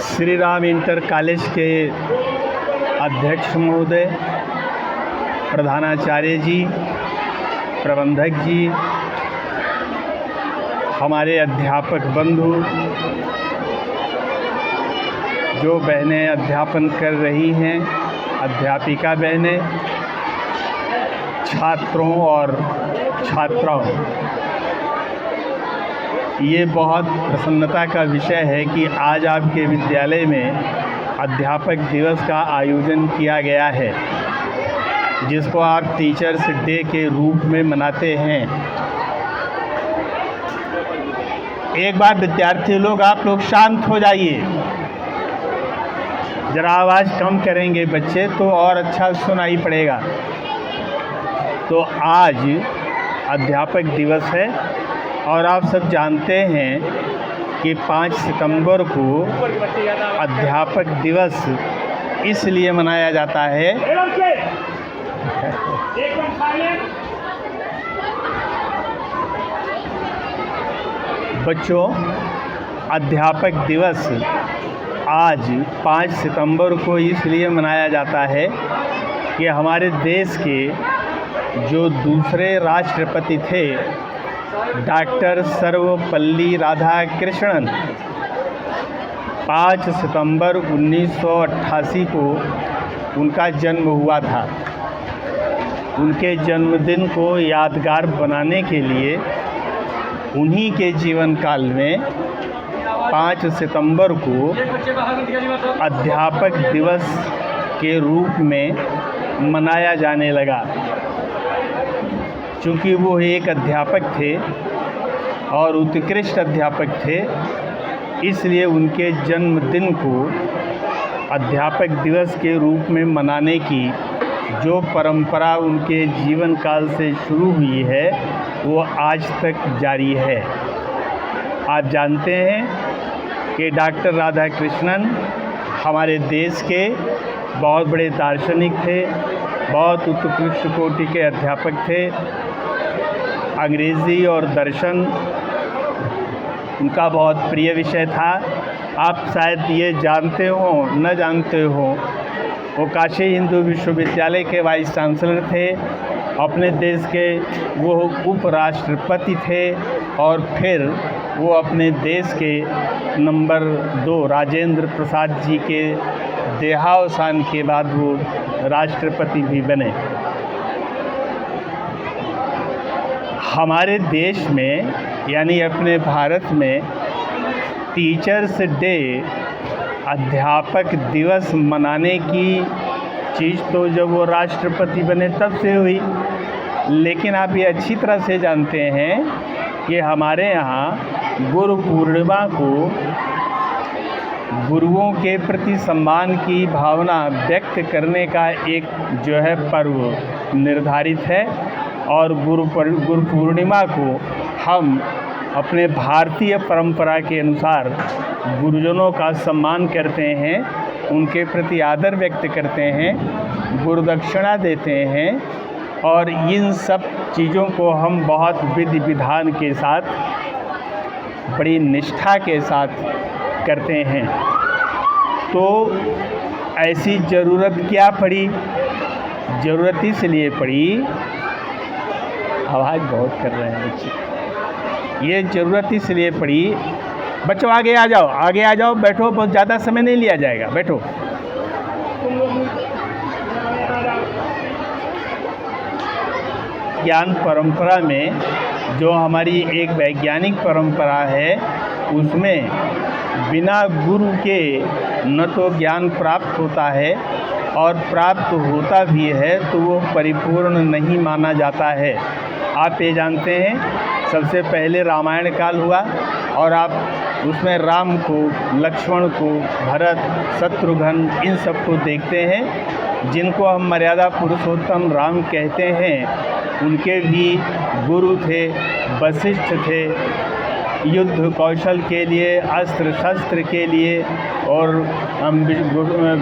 Shri Ram inter college के अध्यक्ष महोदय, प्रधानाचार्य जी, प्रबंधक जी, हमारे अध्यापक बंधु, जो बहनें अध्यापन कर रही हैं, अध्यापिका बहनें, छात्रों और छात्राओं, ये बहुत प्रसन्नता का विषय है कि आज आपके विद्यालय में अध्यापक दिवस का आयोजन किया गया है, जिसको आप टीचर्स डे के रूप में मनाते हैं। एक बार विद्यार्थी लोग, आप लोग शांत हो जाइए, ज़रा आवाज़ कम करेंगे बच्चे तो और अच्छा सुनाई पड़ेगा। तो आज अध्यापक दिवस है और आप सब जानते हैं कि 5 सितंबर को अध्यापक दिवस इसलिए मनाया जाता है बच्चों, अध्यापक दिवस आज 5 सितंबर को इसलिए मनाया जाता है कि हमारे देश के जो दूसरे राष्ट्रपति थे, डॉक्टर सर्वपल्ली राधाकृष्णन, 5 सितंबर 1988 को उनका जन्म हुआ था। उनके जन्मदिन को यादगार बनाने के लिए उन्हीं के जीवन काल में 5 सितंबर को अध्यापक दिवस के रूप में मनाया जाने लगा। चूँकि वो एक अध्यापक थे और उत्कृष्ट अध्यापक थे, इसलिए उनके जन्मदिन को अध्यापक दिवस के रूप में मनाने की जो परंपरा उनके जीवन काल से शुरू हुई है, वो आज तक जारी है। आप जानते हैं कि डॉक्टर राधाकृष्णन हमारे देश के बहुत बड़े दार्शनिक थे, बहुत उत्कृष्ट कोटि के अध्यापक थे। अंग्रेज़ी और दर्शन उनका बहुत प्रिय विषय था। आप शायद ये जानते हो न जानते हो, वो काशी हिंदू विश्वविद्यालय के वाइस चांसलर थे, अपने देश के वो उपराष्ट्रपति थे और फिर वो अपने देश के नंबर 2 राजेंद्र प्रसाद जी के देहावसान के बाद वो राष्ट्रपति भी बने। हमारे देश में यानी अपने भारत में टीचर्स डे, अध्यापक दिवस मनाने की चीज़ तो जब वो राष्ट्रपति बने तब से हुई, लेकिन आप ये अच्छी तरह से जानते हैं कि हमारे यहाँ गुरु पूर्णिमा को गुरुओं के प्रति सम्मान की भावना व्यक्त करने का एक जो है पर्व निर्धारित है और गुरु पूर्णिमा को हम अपने भारतीय परंपरा के अनुसार गुरुजनों का सम्मान करते हैं, उनके प्रति आदर व्यक्त करते हैं, गुरुदक्षिणा देते हैं और इन सब चीज़ों को हम बहुत विधि विधान के साथ, बड़ी निष्ठा के साथ करते हैं। तो ऐसी ज़रूरत क्या पड़ी? ज़रूरत इसलिए पड़ी, आवाज़ बहुत कर रहे हैं बच्चे, ये ज़रूरत इसलिए पड़ी, बच्चों आगे आ जाओ, आगे आ जाओ, बैठो, बहुत ज़्यादा समय नहीं लिया जाएगा, बैठो। ज्ञान परंपरा में जो हमारी एक वैज्ञानिक परंपरा है, उसमें बिना गुरु के न तो ज्ञान प्राप्त होता है और प्राप्त होता भी है तो वो परिपूर्ण नहीं माना जाता है। आप ये जानते हैं, सबसे पहले रामायण काल हुआ और आप उसमें राम को, लक्ष्मण को, भरत, शत्रुघ्न, इन सब को देखते हैं, जिनको हम मर्यादा पुरुषोत्तम राम कहते हैं। उनके भी गुरु थे, वशिष्ठ थे, युद्ध कौशल के लिए, अस्त्र शस्त्र के लिए, और हम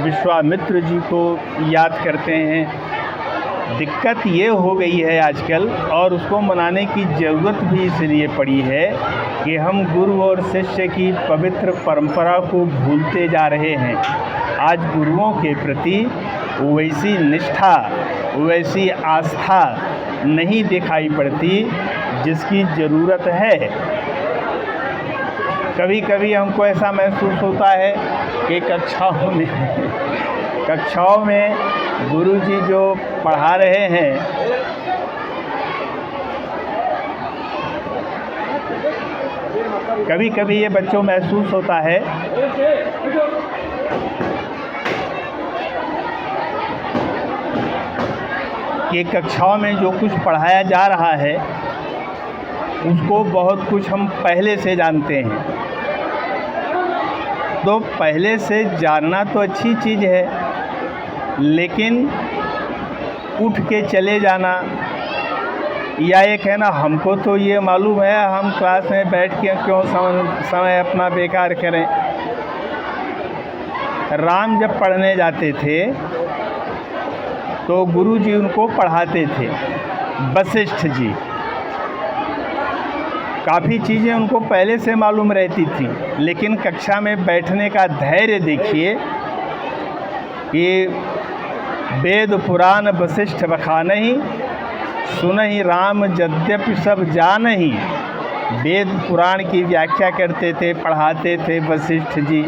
विश्वामित्र जी को याद करते हैं। दिक्कत ये हो गई है आजकल, और उसको मनाने की ज़रूरत भी इसलिए पड़ी है कि हम गुरु और शिष्य की पवित्र परंपरा को भूलते जा रहे हैं। आज गुरुओं के प्रति वैसी निष्ठा, वैसी आस्था नहीं दिखाई पड़ती जिसकी ज़रूरत है। कभी कभी हमको ऐसा महसूस होता है कि कक्षाओं में गुरुजी जो पढ़ा रहे हैं, कभी कभी ये बच्चों महसूस होता है कि कक्षाओं में जो कुछ पढ़ाया जा रहा है उसको बहुत कुछ हम पहले से जानते हैं। तो पहले से जानना तो अच्छी चीज़ है, लेकिन उठ के चले जाना या ये कहना हमको तो ये मालूम है, हम क्लास में बैठ के क्यों समय अपना बेकार करें। राम जब पढ़ने जाते थे तो गुरुजी उनको पढ़ाते थे, वशिष्ठ जी। काफ़ी चीज़ें उनको पहले से मालूम रहती थी, लेकिन कक्षा में बैठने का धैर्य देखिए कि वेद पुराण वशिष्ठ बखानहि, सुनहि राम यद्यपि सब जानहि। वेद पुराण की व्याख्या करते थे, पढ़ाते थे वशिष्ठ जी।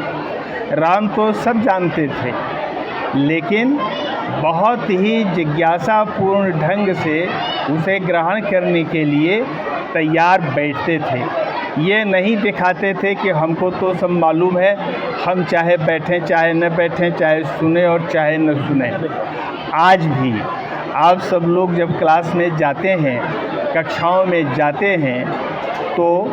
राम तो सब जानते थे, लेकिन बहुत ही जिज्ञासापूर्ण ढंग से उसे ग्रहण करने के लिए तैयार बैठते थे। ये नहीं दिखाते थे कि हमको तो सब मालूम है, हम चाहे बैठें चाहे न बैठें, चाहे सुने और चाहे न सुने। आज भी आप सब लोग जब क्लास में जाते हैं, कक्षाओं में जाते हैं, तो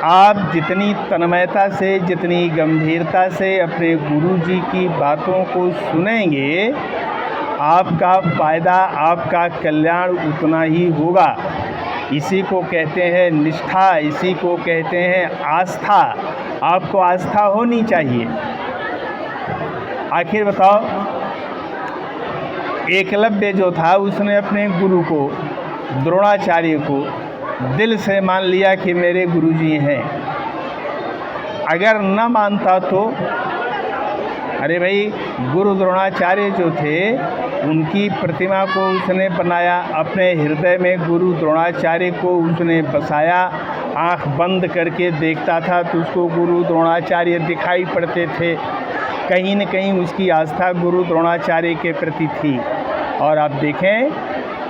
आप जितनी तन्मयता से, जितनी गंभीरता से अपने गुरुजी की बातों को सुनेंगे, आपका फ़ायदा, आपका कल्याण उतना ही होगा। इसी को कहते हैं निष्ठा, इसी को कहते हैं आस्था। आपको आस्था होनी चाहिए। आखिर बताओ, एकलव्य जो था उसने अपने गुरु को, द्रोणाचार्य को दिल से मान लिया कि मेरे गुरुजी हैं। अगर न मानता तो, अरे भाई, गुरु द्रोणाचार्य जो थे उनकी प्रतिमा को उसने बनाया, अपने हृदय में गुरु द्रोणाचार्य को उसने बसाया। आँख बंद करके देखता था तो उसको गुरु द्रोणाचार्य दिखाई पड़ते थे। कहीं न कहीं उसकी आस्था गुरु द्रोणाचार्य के प्रति थी। और आप देखें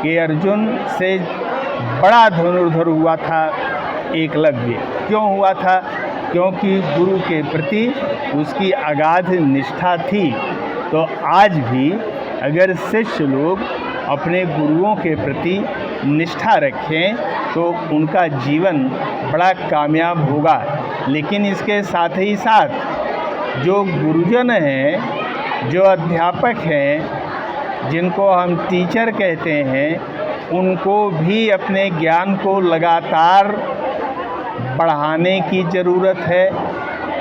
कि अर्जुन से बड़ा धनुर्धर हुआ था एकलव्य। क्यों हुआ था? क्योंकि गुरु के प्रति उसकी अगाध निष्ठा थी। तो आज भी अगर शिष्य लोग अपने गुरुओं के प्रति निष्ठा रखें तो उनका जीवन बड़ा कामयाब होगा। लेकिन इसके साथ ही साथ जो गुरुजन हैं, जो अध्यापक हैं, जिनको हम टीचर कहते हैं, उनको भी अपने ज्ञान को लगातार बढ़ाने की ज़रूरत है।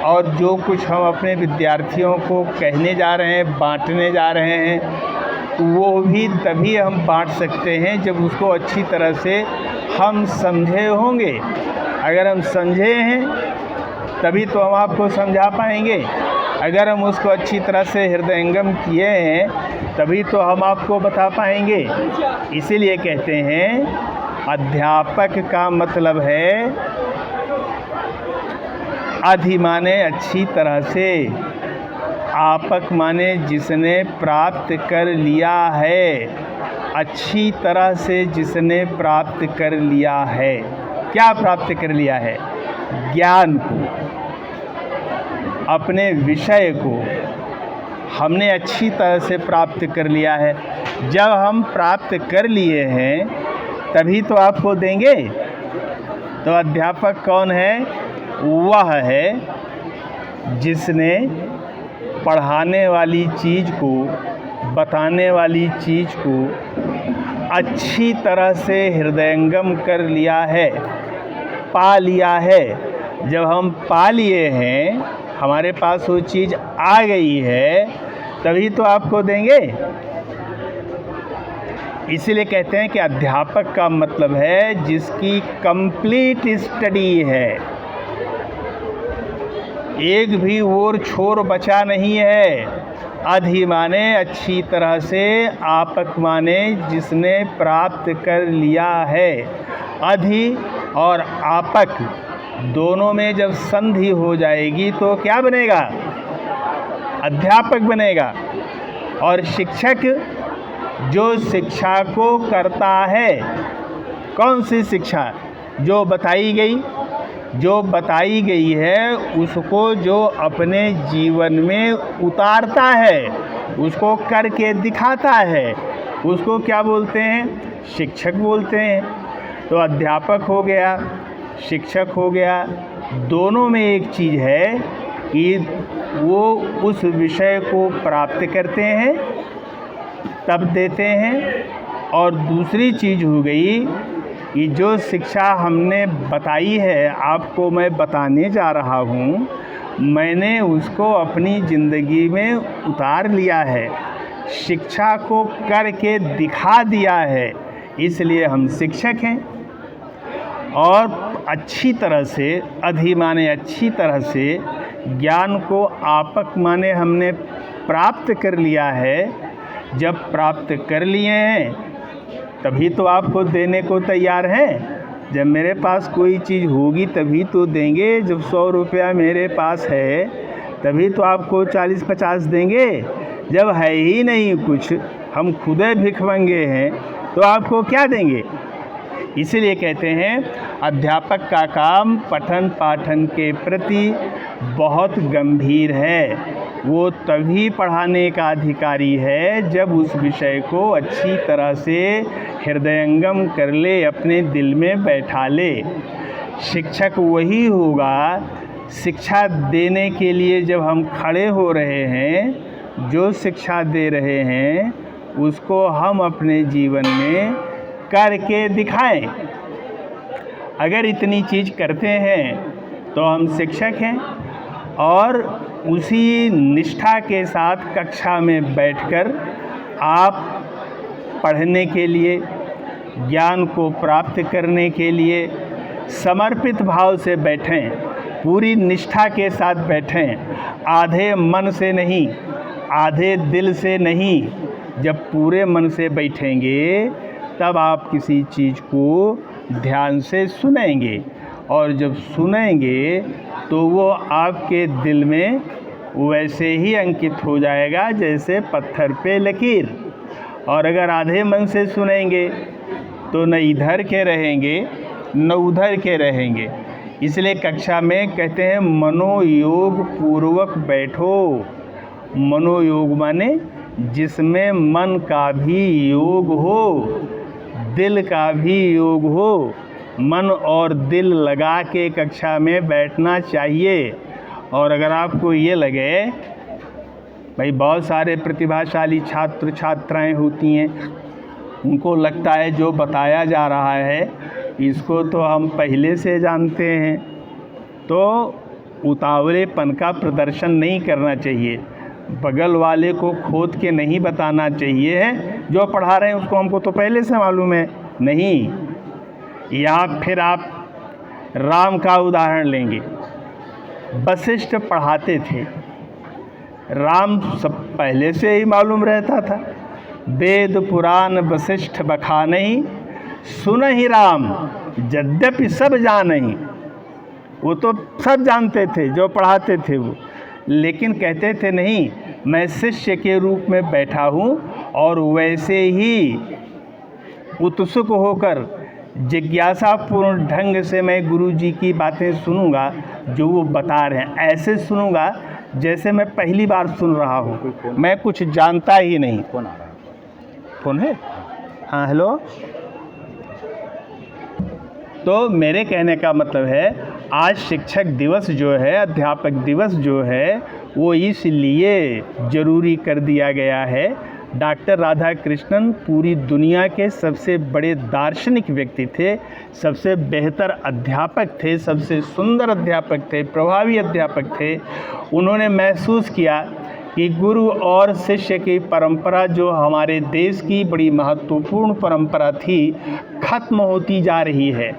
और जो कुछ हम अपने विद्यार्थियों को कहने जा रहे हैं, बांटने जा रहे हैं, वो भी तभी हम बांट सकते हैं जब उसको अच्छी तरह से हम समझे होंगे। अगर हम समझे हैं तभी तो हम आपको समझा पाएंगे। अगर हम उसको अच्छी तरह से हृदयंगम किए हैं तभी तो हम आपको बता पाएंगे। इसीलिए कहते हैं अध्यापक का मतलब है अधि माने अच्छी तरह से, आपक माने जिसने प्राप्त कर लिया है, अच्छी तरह से जिसने प्राप्त कर लिया है। क्या प्राप्त कर लिया है? ज्ञान को, अपने विषय को हमने अच्छी तरह से प्राप्त कर लिया है। जब हम प्राप्त कर लिए हैं तभी तो आपको देंगे। तो अध्यापक कौन है? वह है जिसने पढ़ाने वाली चीज़ को, बताने वाली चीज़ को अच्छी तरह से हृदयंगम कर लिया है, पा लिया है। जब हम पा लिए हैं, हमारे पास वो चीज़ आ गई है, तभी तो आपको देंगे। इसीलिए कहते हैं कि अध्यापक का मतलब है जिसकी कंप्लीट स्टडी है, एक भी और छोर बचा नहीं है। अधि माने अच्छी तरह से, आपक माने जिसने प्राप्त कर लिया है। अधि और आपक दोनों में जब संधि हो जाएगी तो क्या बनेगा? अध्यापक बनेगा। और शिक्षक जो शिक्षा को करता है, कौन सी शिक्षा? जो बताई गई है उसको जो अपने जीवन में उतारता है, उसको करके दिखाता है, उसको क्या बोलते हैं? शिक्षक बोलते हैं। तो अध्यापक हो गया, शिक्षक हो गया, दोनों में एक चीज़ है कि वो उस विषय को प्राप्त करते हैं तब देते हैं। और दूसरी चीज़ हो गई कि जो शिक्षा हमने बताई है, आपको मैं बताने जा रहा हूँ, मैंने उसको अपनी ज़िंदगी में उतार लिया है, शिक्षा को करके दिखा दिया है, इसलिए हम शिक्षक हैं। और अच्छी तरह से, अधि माने अच्छी तरह से, ज्ञान को आपक माने हमने प्राप्त कर लिया है। जब प्राप्त कर लिए हैं तभी तो आपको देने को तैयार हैं। जब मेरे पास कोई चीज़ होगी तभी तो देंगे। जब 100 रुपया मेरे पास है तभी तो आपको 40-50 देंगे। जब है ही नहीं कुछ, हम खुदे भिखमंगे हैं, तो आपको क्या देंगे? इसीलिए कहते हैं अध्यापक का काम पठन पाठन के प्रति बहुत गंभीर है। वो तभी पढ़ाने का अधिकारी है जब उस विषय को अच्छी तरह से हृदयंगम कर ले, अपने दिल में बैठा ले। शिक्षक वही होगा, शिक्षा देने के लिए जब हम खड़े हो रहे हैं, जो शिक्षा दे रहे हैं उसको हम अपने जीवन में करके दिखाएं। अगर इतनी चीज़ करते हैं तो हम शिक्षक हैं। और उसी निष्ठा के साथ कक्षा में बैठकर आप पढ़ने के लिए, ज्ञान को प्राप्त करने के लिए समर्पित भाव से बैठें, पूरी निष्ठा के साथ बैठें, आधे मन से नहीं, आधे दिल से नहीं। जब पूरे मन से बैठेंगे तब आप किसी चीज़ को ध्यान से सुनेंगे, और जब सुनेंगे तो वो आपके दिल में वैसे ही अंकित हो जाएगा जैसे पत्थर पे लकीर। और अगर आधे मन से सुनेंगे तो न इधर के रहेंगे न उधर के रहेंगे। इसलिए कक्षा में कहते हैं मनोयोग पूर्वक बैठो। मनोयोग माने जिसमें मन का भी योग हो, दिल का भी योग हो। मन और दिल लगा के कक्षा में बैठना चाहिए। और अगर आपको ये लगे भाई बहुत सारे प्रतिभाशाली छात्र छात्राएं होती हैं, उनको लगता है जो बताया जा रहा है इसको तो हम पहले से जानते हैं, तो उतावलेपन का प्रदर्शन नहीं करना चाहिए। बगल वाले को खोद के नहीं बताना चाहिए है जो पढ़ा रहे हैं उसको हमको तो पहले से मालूम है, नहीं। या फिर आप राम का उदाहरण लेंगे। वशिष्ठ पढ़ाते थे, राम सब पहले से ही मालूम रहता था। वेद पुराण वशिष्ठ बखानहि, सुनहि राम यद्यपि सब जानहि। वो तो सब जानते थे जो पढ़ाते थे वो, लेकिन कहते थे नहीं, मैं शिष्य के रूप में बैठा हूँ और वैसे ही उत्सुक होकर जिज्ञासापूर्ण ढंग से मैं गुरुजी की बातें सुनूंगा जो वो बता रहे हैं। ऐसे सुनूंगा जैसे मैं पहली बार सुन रहा हूँ, मैं कुछ जानता ही नहीं। कौन आ रहा है? कौन है? हाँ हेलो। तो मेरे कहने का मतलब है आज शिक्षक दिवस जो है, अध्यापक दिवस जो है, वो इसलिए ज़रूरी कर दिया गया है। डॉक्टर राधाकृष्णन पूरी दुनिया के सबसे बड़े दार्शनिक व्यक्ति थे, सबसे बेहतर अध्यापक थे, सबसे सुंदर अध्यापक थे, प्रभावी अध्यापक थे। उन्होंने महसूस किया कि गुरु और शिष्य की परंपरा जो हमारे देश की बड़ी महत्वपूर्ण परंपरा थी, खत्म होती जा रही है।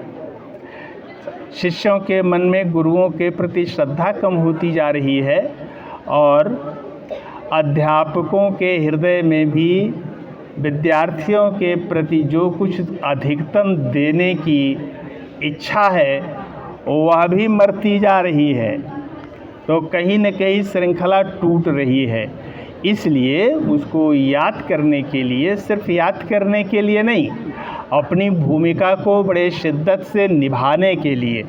शिष्यों के मन में गुरुओं के प्रति श्रद्धा कम होती जा रही है और अध्यापकों के हृदय में भी विद्यार्थियों के प्रति जो कुछ अधिकतम देने की इच्छा है वह भी मरती जा रही है। तो कहीं न कहीं श्रृंखला टूट रही है। इसलिए उसको याद करने के लिए, सिर्फ याद करने के लिए नहीं, अपनी भूमिका को बड़े शिद्दत से निभाने के लिए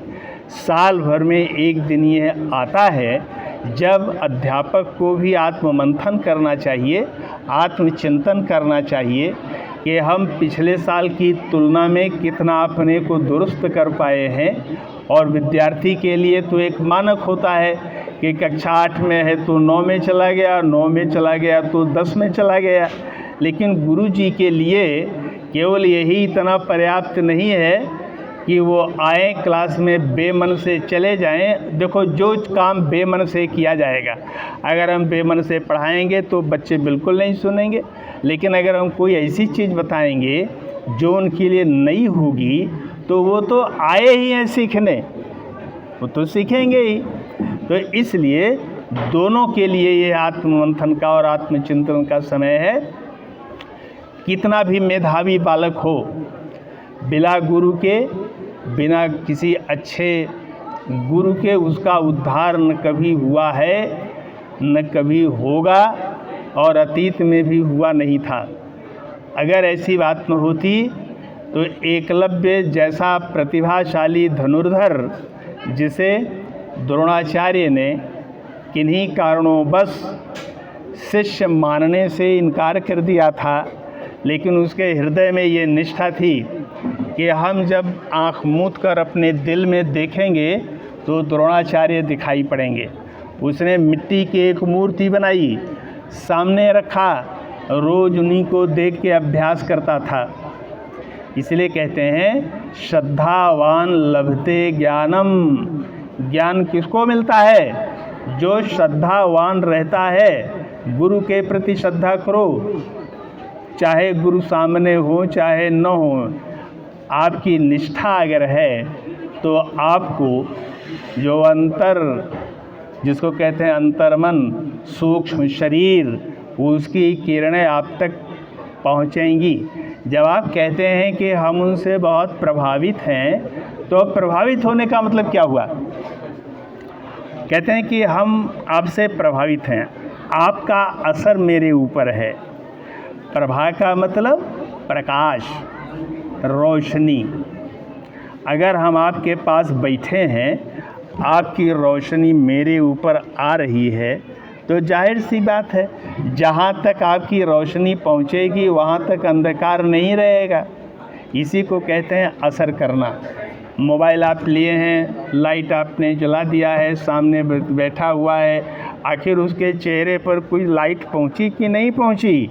साल भर में एक दिन यह आता है जब अध्यापक को भी आत्ममंथन करना चाहिए, आत्मचिंतन करना चाहिए कि हम पिछले साल की तुलना में कितना अपने को दुरुस्त कर पाए हैं। और विद्यार्थी के लिए तो एक मानक होता है कि कक्षा 8 में है तो 9 में चला गया, 9 में चला गया तो 10 में चला गया। लेकिन गुरु जी के लिए केवल यही इतना पर्याप्त नहीं है कि वो आए क्लास में बेमन से चले जाएं। देखो, जो काम बेमन से किया जाएगा, अगर हम बेमन से पढ़ाएंगे तो बच्चे बिल्कुल नहीं सुनेंगे। लेकिन अगर हम कोई ऐसी चीज़ बताएंगे जो उनके लिए नई होगी तो वो तो आए ही हैं सीखने, वो तो सीखेंगे ही। तो इसलिए दोनों के लिए ये आत्ममंथन का और आत्मचिंतन का समय है। कितना भी मेधावी बालक हो, बिना गुरु के, बिना किसी अच्छे गुरु के उसका उद्धार न कभी हुआ है, न कभी होगा और अतीत में भी हुआ नहीं था। अगर ऐसी बात न होती तो एकलव्य जैसा प्रतिभाशाली धनुर्धर, जिसे द्रोणाचार्य ने किन्हीं कारणों शिष्य मानने से इनकार कर दिया था, लेकिन उसके हृदय में ये निष्ठा थी कि हम जब आँख मूंद कर अपने दिल में देखेंगे तो द्रोणाचार्य दिखाई पड़ेंगे। उसने मिट्टी की एक मूर्ति बनाई, सामने रखा, रोज़ उन्हीं को देख के अभ्यास करता था। इसलिए कहते हैं श्रद्धावान लभते ज्ञानम। ज्ञान किसको मिलता है? जो श्रद्धावान रहता है। गुरु के प्रति श्रद्धा करो, चाहे गुरु सामने हो चाहे न हो। आपकी निष्ठा अगर है तो आपको जो अंतर, जिसको कहते हैं अंतर्मन, सूक्ष्म शरीर, उसकी किरणें आप तक पहुँचेंगी। जब आप कहते हैं कि हम उनसे बहुत प्रभावित हैं, तो प्रभावित होने का मतलब क्या हुआ? कहते हैं कि हम आपसे प्रभावित हैं, आपका असर मेरे ऊपर है। प्रभा का मतलब प्रकाश, रोशनी। अगर हम आपके पास बैठे हैं, आपकी रोशनी मेरे ऊपर आ रही है, तो जाहिर सी बात है जहाँ तक आपकी रोशनी पहुँचेगी वहाँ तक अंधकार नहीं रहेगा। इसी को कहते हैं असर करना। मोबाइल आप लिए हैं, लाइट आपने जला दिया है, सामने बैठा हुआ है, आखिर उसके चेहरे पर कोई लाइट पहुँची कि नहीं पहुँची?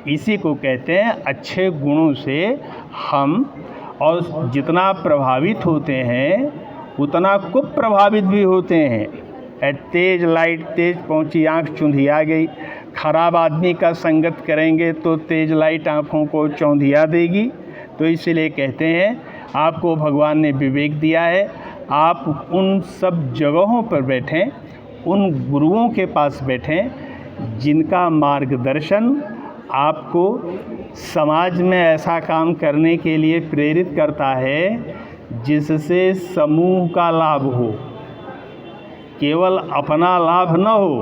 इसी को कहते हैं अच्छे गुणों से हम, और जितना प्रभावित होते हैं उतना कुप्रभावित भी होते हैं। तेज़ लाइट तेज़ पहुंची, आँख चौंधिया गई। खराब आदमी का संगत करेंगे तो तेज़ लाइट आँखों को चौंधिया देगी। तो इसलिए कहते हैं आपको भगवान ने विवेक दिया है, आप उन सब जगहों पर बैठें, उन गुरुओं के पास बैठें जिनका मार्गदर्शन आपको समाज में ऐसा काम करने के लिए प्रेरित करता है जिससे समूह का लाभ हो, केवल अपना लाभ न हो।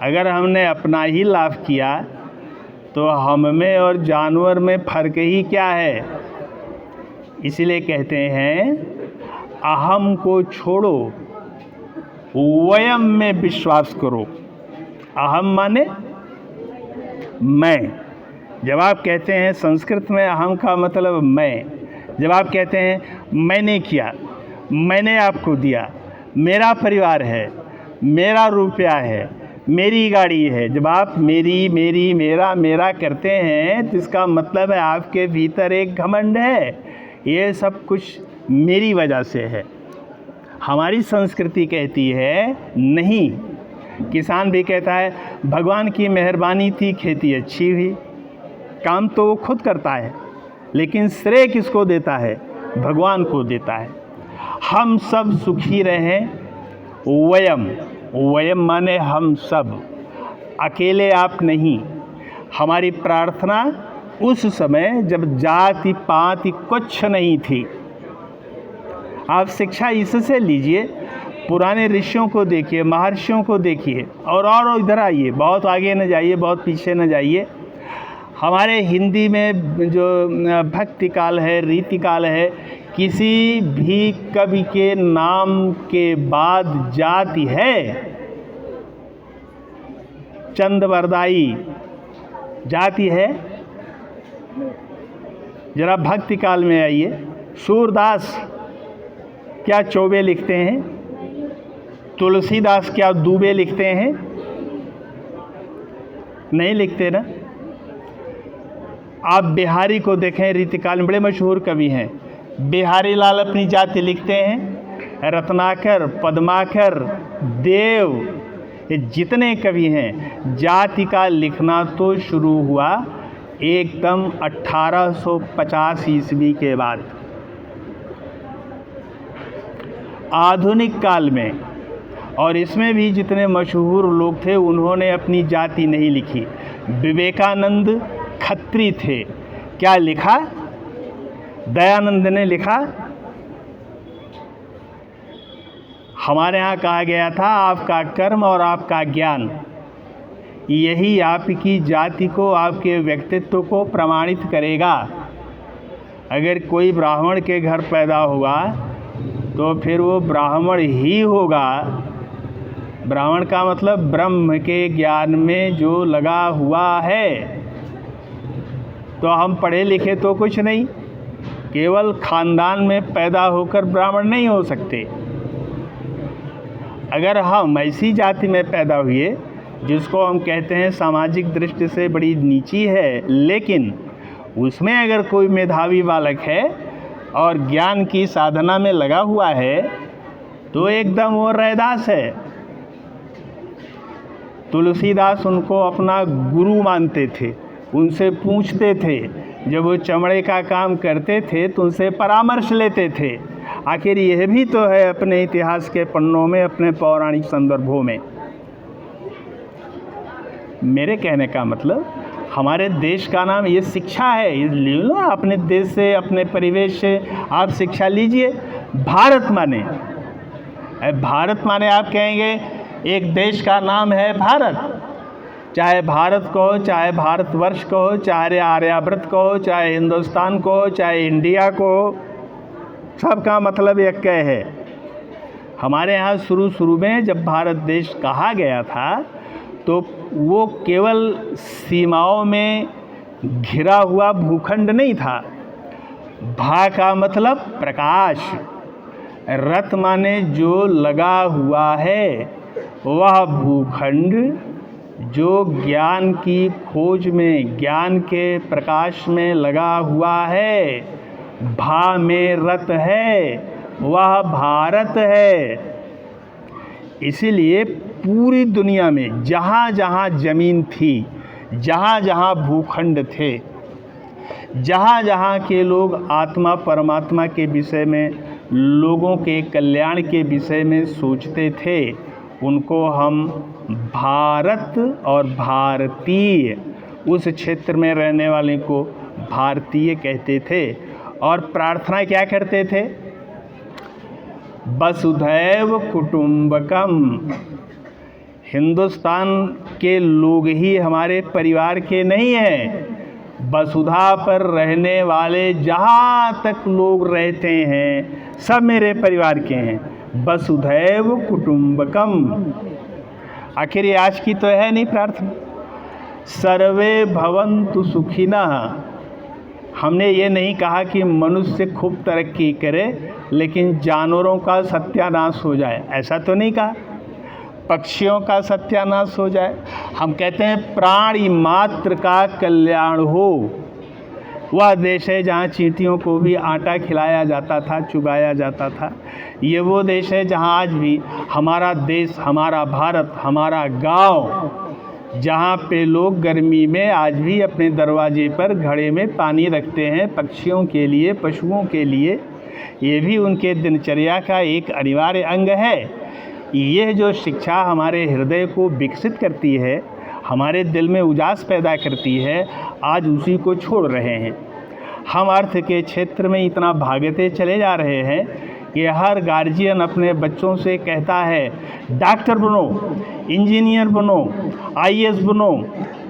अगर हमने अपना ही लाभ किया तो हम में और जानवर में फ़र्क ही क्या है? इसलिए कहते हैं अहम को छोड़ो, वयम में विश्वास करो। अहम माने मैं। जब आप कहते हैं, संस्कृत में अहम का मतलब मैं, जब आप कहते हैं मैंने किया, मैंने आपको दिया, मेरा परिवार है, मेरा रुपया है, मेरी गाड़ी है, जब आप मेरी मेरी मेरा मेरा करते हैं तो इसका मतलब है आपके भीतर एक घमंड है, ये सब कुछ मेरी वजह से है। हमारी संस्कृति कहती है नहीं। किसान भी कहता है भगवान की मेहरबानी थी, खेती अच्छी हुई। काम तो वो खुद करता है, लेकिन श्रेय किसको देता है? भगवान को देता है। हम सब सुखी रहें। वयम, वयम माने हम सब, अकेले आप नहीं। हमारी प्रार्थना उस समय जब जाति पाति कुछ नहीं थी। आप शिक्षा इससे लीजिए, पुराने ऋषियों को देखिए, महर्षियों को देखिए, और इधर आइए, बहुत आगे न जाइए, बहुत पीछे न जाइए। हमारे हिंदी में जो भक्ति काल है, रीति काल है, किसी भी कवि के नाम के बाद जाति है? चंदवरदाई जाति है? जरा भक्ति काल में आइए। सूरदास क्या चौबे लिखते हैं? तुलसीदास क्या दूबे लिखते हैं? नहीं लिखते ना। आप बिहारी को देखें, रीतिकाल में बड़े मशहूर कवि हैं। बिहारी लाल अपनी जाति लिखते हैं। रत्नाकर, पद्माकर, देव, ये जितने कवि हैं, जाति का लिखना तो शुरू हुआ एकदम 1850 ईस्वी के बाद। आधुनिक काल में, और इसमें भी जितने मशहूर लोग थे उन्होंने अपनी जाति नहीं लिखी। विवेकानंद खत्री थे, क्या लिखा? दयानंद ने लिखा। हमारे यहाँ कहा गया था आपका कर्म और आपका ज्ञान, यही आपकी जाति को, आपके व्यक्तित्व को प्रमाणित करेगा। अगर कोई ब्राह्मण के घर पैदा हुआ तो फिर वो ब्राह्मण ही होगा। ब्राह्मण का मतलब ब्रह्म के ज्ञान में जो लगा हुआ है। तो हम पढ़े लिखे तो कुछ नहीं, केवल खानदान में पैदा होकर ब्राह्मण नहीं हो सकते। अगर हम ऐसी जाति में पैदा हुए जिसको हम कहते हैं सामाजिक दृष्टि से बड़ी नीची है, लेकिन उसमें अगर कोई मेधावी बालक है और ज्ञान की साधना में लगा हुआ है, तो एकदम वो रैदास है। तुलसीदास उनको अपना गुरु मानते थे, उनसे पूछते थे। जब वो चमड़े का काम करते थे तो उनसे परामर्श लेते थे। आखिर यह भी तो है अपने इतिहास के पन्नों में, अपने पौराणिक संदर्भों में। मेरे कहने का मतलब, हमारे देश का नाम ये शिक्षा है। ये ले लो, अपने देश से, अपने परिवेश से आप शिक्षा लीजिए। भारत माने आप कहेंगे एक देश का नाम है भारत। चाहे भारत कहो, चाहे भारतवर्ष कहो, चाहे आर्यावर्त कहो, चाहे हिंदुस्तान कहो, चाहे इंडिया कहो, सबका मतलब एक है। हमारे यहाँ शुरू में जब भारत देश कहा गया था तो वो केवल सीमाओं में घिरा हुआ भूखंड नहीं था। भा का मतलब प्रकाश, रत माने जो लगा हुआ है, वह भूखंड जो ज्ञान की खोज में, ज्ञान के प्रकाश में लगा हुआ है, भा में रत है, वह भारत है। इसीलिए पूरी दुनिया में जहाँ जहाँ ज़मीन थी, जहाँ जहाँ भूखंड थे, जहाँ जहाँ के लोग आत्मा परमात्मा के विषय में, लोगों के कल्याण के विषय में सोचते थे, उनको हम भारत और भारतीय, उस क्षेत्र में रहने वाले को भारतीय कहते थे। और प्रार्थना क्या करते थे? वसुधैव कुटुंबकम। हिंदुस्तान के लोग ही हमारे परिवार के नहीं हैं। वसुधा पर रहने वाले जहाँ तक लोग रहते हैं सब मेरे परिवार के हैं। वसुधैव कुटुंबकम। आखिर ये आज की तो है नहीं प्रार्थना। सर्वे भवन्तु सुखिनः। हमने ये नहीं कहा कि मनुष्य खूब तरक्की करे लेकिन जानवरों का सत्यानाश हो जाए, ऐसा तो नहीं कहा। पक्षियों का सत्यानाश हो जाए। हम कहते हैं प्राणी मात्र का कल्याण हो। वह देश है जहाँ चींटियों को भी आटा खिलाया जाता था, चुगाया जाता था। ये वो देश है जहाँ आज भी हमारा देश, हमारा भारत, हमारा गांव जहाँ पे लोग गर्मी में आज भी अपने दरवाजे पर घड़े में पानी रखते हैं पक्षियों के लिए, पशुओं के लिए। ये भी उनके दिनचर्या का एक अनिवार्य अंग है। यह जो शिक्षा हमारे हृदय को विकसित करती है, हमारे दिल में उजास पैदा करती है, आज उसी को छोड़ रहे हैं। हम अर्थ के क्षेत्र में इतना भागते चले जा रहे हैं कि हर गार्जियन अपने बच्चों से कहता है डॉक्टर बनो, इंजीनियर बनो, आईएएस बनो,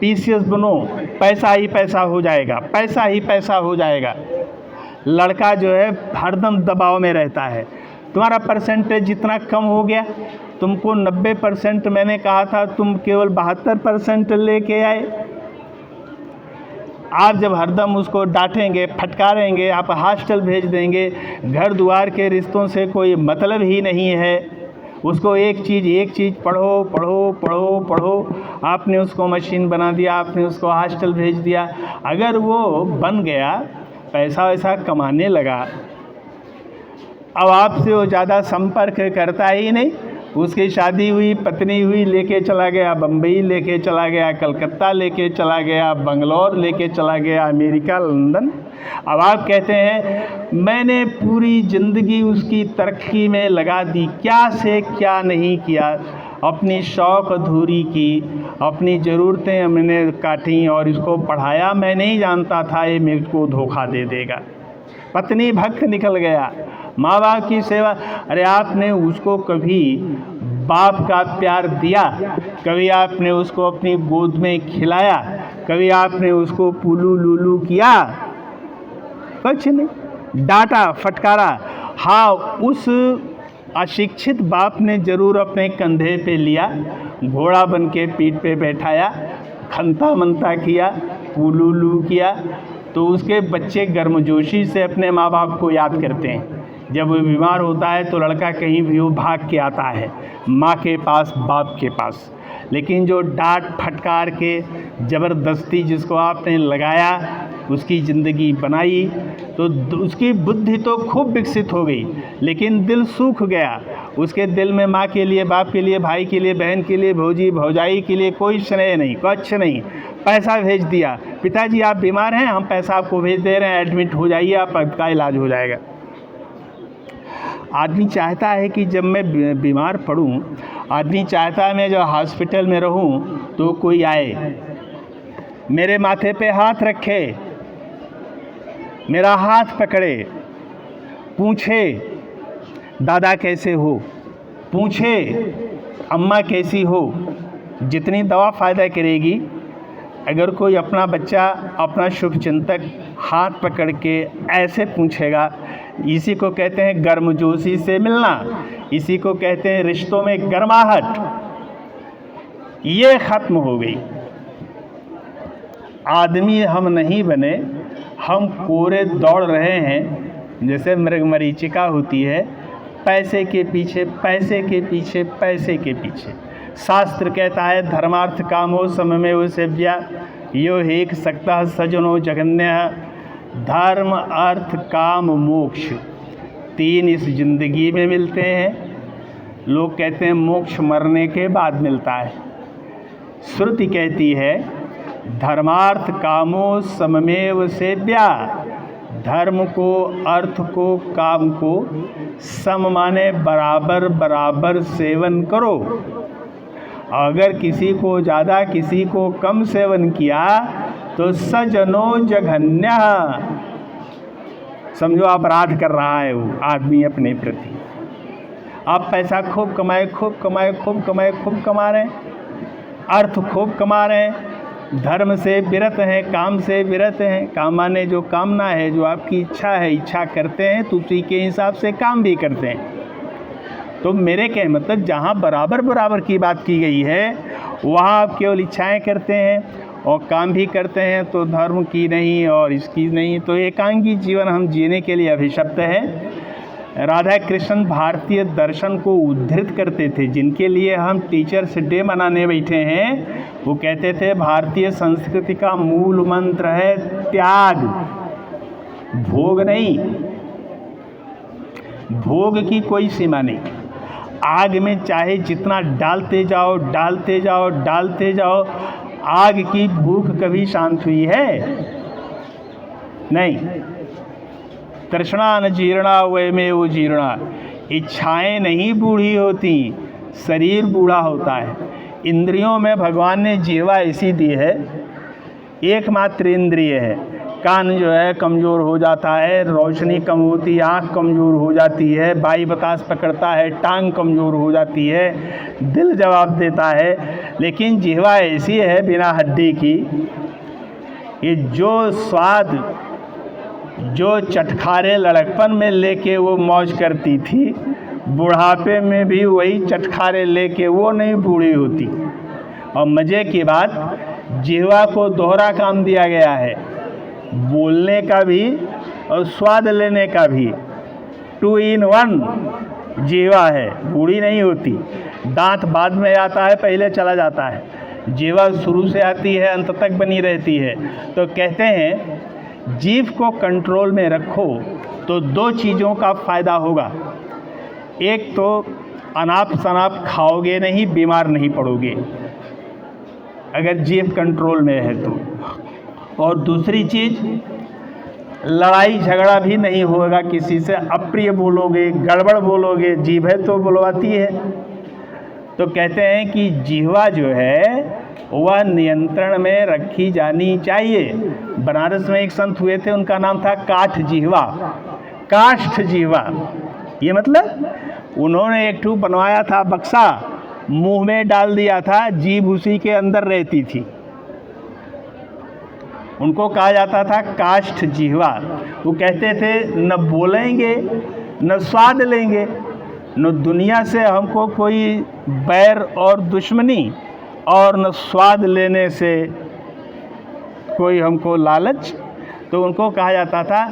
पीसीएस बनो, पैसा ही पैसा हो जाएगा, पैसा ही पैसा हो जाएगा। लड़का जो है हरदम दबाव में रहता है, तुम्हारा परसेंटेज जितना कम हो गया, तुमको 90% मैंने कहा था, तुम केवल 72% लेके आए। आप जब हरदम उसको डांटेंगे, फटकारेंगे, आप हॉस्टल भेज देंगे, घर द्वार के रिश्तों से कोई मतलब ही नहीं है, उसको एक चीज़ पढ़ो पढ़ो पढ़ो पढ़ो, आपने उसको मशीन बना दिया, आपने उसको हॉस्टल भेज दिया। अगर वो बन गया, पैसा वैसा कमाने लगा, अब आपसे वो ज़्यादा संपर्क करता ही नहीं। उसकी शादी हुई, पत्नी हुई, लेके चला गया बम्बई, लेके चला गया कलकत्ता, लेके चला गया बंगलौर, लेके चला गया अमेरिका, लंदन। अब आप कहते हैं मैंने पूरी ज़िंदगी उसकी तरक्की में लगा दी, क्या से क्या नहीं किया, अपनी शौक़ अधूरी की, अपनी ज़रूरतें मैंने काटी और इसको पढ़ाया। मैं नहीं जानता था ये मेरे को धोखा दे देगा। पत्नी भक्त निकल गया, माँ बाप की सेवा। अरे आपने उसको कभी बाप का प्यार दिया? कभी आपने उसको अपनी गोद में खिलाया? कभी आपने उसको पुलू लुलू किया? कुछ नहीं, डांटा फटकारा। हाँ, उस अशिक्षित बाप ने ज़रूर अपने कंधे पे लिया, घोड़ा बन के पीठ पे बैठाया, खंता मनता किया, पुलू लू किया, तो उसके बच्चे गर्मजोशी से अपने माँ बाप को याद करते हैं। जब वो बीमार होता है तो लड़का कहीं भी वो भाग के आता है माँ के पास, बाप के पास। लेकिन जो डांट फटकार के ज़बरदस्ती जिसको आपने लगाया, उसकी ज़िंदगी बनाई, तो उसकी बुद्धि तो खूब विकसित हो गई, लेकिन दिल सूख गया। उसके दिल में माँ के लिए, बाप के लिए, भाई के लिए, बहन के लिए, भौजी भौजाई के लिए कोई स्नेह नहीं, कुछ नहीं। पैसा भेज दिया, पिताजी आप बीमार हैं, हम पैसा आपको भेज दे रहे हैं, एडमिट हो जाइए, आपका इलाज हो जाएगा। आदमी चाहता है कि जब मैं बीमार पड़ूं, आदमी चाहता है मैं जब हॉस्पिटल में रहूं तो कोई आए, मेरे माथे पे हाथ रखे, मेरा हाथ पकड़े, पूछे दादा कैसे हो, पूछे अम्मा कैसी हो। जितनी दवा फ़ायदा करेगी, अगर कोई अपना बच्चा, अपना शुभचिंतक हाथ पकड़ के ऐसे पूछेगा, इसी को कहते हैं गर्मजोशी से मिलना, इसी को कहते हैं रिश्तों में गर्माहट। ये ख़त्म हो गई। आदमी हम नहीं बने, हम कोरे दौड़ रहे हैं, जैसे मरीचिका होती है, पैसे के पीछे, पैसे के पीछे, पैसे के पीछे। शास्त्र कहता है धर्मार्थ कामो सममेव सेव्या, यो हेक सक्तः सजनो जगन्यः। धर्म, अर्थ, काम, मोक्ष, तीन इस ज़िंदगी में मिलते हैं। लोग कहते हैं मोक्ष मरने के बाद मिलता है। श्रुति कहती है धर्मार्थ कामो सममेव सेव्या, धर्म को, अर्थ को, काम को सम माने बराबर बराबर सेवन करो। अगर किसी को ज़्यादा, किसी को कम सेवन किया तो सजनो जघन्य, समझो अपराध कर रहा है वो आदमी अपने प्रति। आप पैसा खूब कमाए, खूब कमाए, खूब कमाए, खूब कमा रहे हैं, अर्थ खूब कमा रहे हैं, धर्म से विरत हैं, काम से विरत हैं। काम माने जो कामना है, जो आपकी इच्छा है, इच्छा करते हैं तो उसी के हिसाब से काम भी करते हैं। तो मेरे कहने मतलब जहाँ बराबर बराबर की बात की गई है, वहाँ आप केवल इच्छाएं करते हैं और काम भी करते हैं, तो धर्म की नहीं और इसकी नहीं। तो एकांगी जीवन हम जीने के लिए अभिशप्त है। राधा कृष्ण भारतीय दर्शन को उद्धृत करते थे, जिनके लिए हम टीचर्स डे मनाने बैठे हैं। वो कहते थे भारतीय संस्कृति का मूल मंत्र है त्याग, भोग नहीं। भोग की कोई सीमा नहीं। आग में चाहे जितना डालते जाओ डालते जाओ डालते जाओ, आग की भूख कभी शांत हुई है? नहीं। तृष्णा न जीर्णा वयमेव जीर्णा। इच्छाएं नहीं बूढ़ी होती, शरीर बूढ़ा होता है। इंद्रियों में भगवान ने जीवा ऐसी दी है, एकमात्र इंद्रिय है। कान जो है कमज़ोर हो जाता है, रोशनी कम होती है, आँख कमज़ोर हो जाती है, वायु बतास पकड़ता है, टांग कमज़ोर हो जाती है, दिल जवाब देता है। लेकिन जिह्वा ऐसी है बिना हड्डी की, ये जो स्वाद जो चटखारे लड़कपन में लेके वो मौज करती थी, बुढ़ापे में भी वही चटखारे लेके वो नहीं बूढ़ी होती। और मज़े की बात, जिह्वा को दोहरा काम दिया गया है, बोलने का भी और स्वाद लेने का भी। 2 in 1 जिह्वा है, बूढ़ी नहीं होती। दांत बाद में आता है, पहले चला जाता है। जिह्वा शुरू से आती है, अंत तक बनी रहती है। तो कहते हैं जीभ को कंट्रोल में रखो तो 2 चीज़ों का फ़ायदा होगा। एक तो अनाप शनाप खाओगे नहीं, बीमार नहीं पड़ोगे अगर जीभ कंट्रोल में है तो। और दूसरी चीज़, लड़ाई झगड़ा भी नहीं होगा किसी से, अप्रिय बोलोगे, गड़बड़ बोलोगे, जीभ है तो बुलवाती है। तो कहते हैं कि जिह्वा जो है वह नियंत्रण में रखी जानी चाहिए। बनारस में एक संत हुए थे, उनका नाम था काठ जिह्वा, काष्ठ जिह्वा। ये मतलब उन्होंने एक ठू बनवाया था बक्सा, मुंह में डाल दिया था, जीभ उसी के अंदर रहती थी। उनको कहा जाता था काष्ठ जिह्वा। वो कहते थे न बोलेंगे न स्वाद लेंगे, न दुनिया से हमको कोई बैर और दुश्मनी, और न स्वाद लेने से कोई हमको लालच। तो उनको कहा जाता था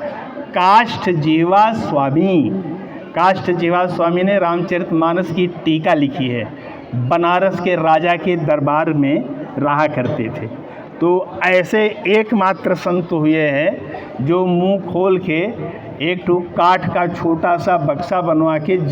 काष्ठ जिह्वा स्वामी। काष्ठ जिह्वा स्वामी ने रामचरितमानस की टीका लिखी है। बनारस के राजा के दरबार में रहा करते थे। तो ऐसे एकमात्र संत हुए हैं जो मुंह खोल के एक ठो काठ का छोटा सा बक्सा बनवा के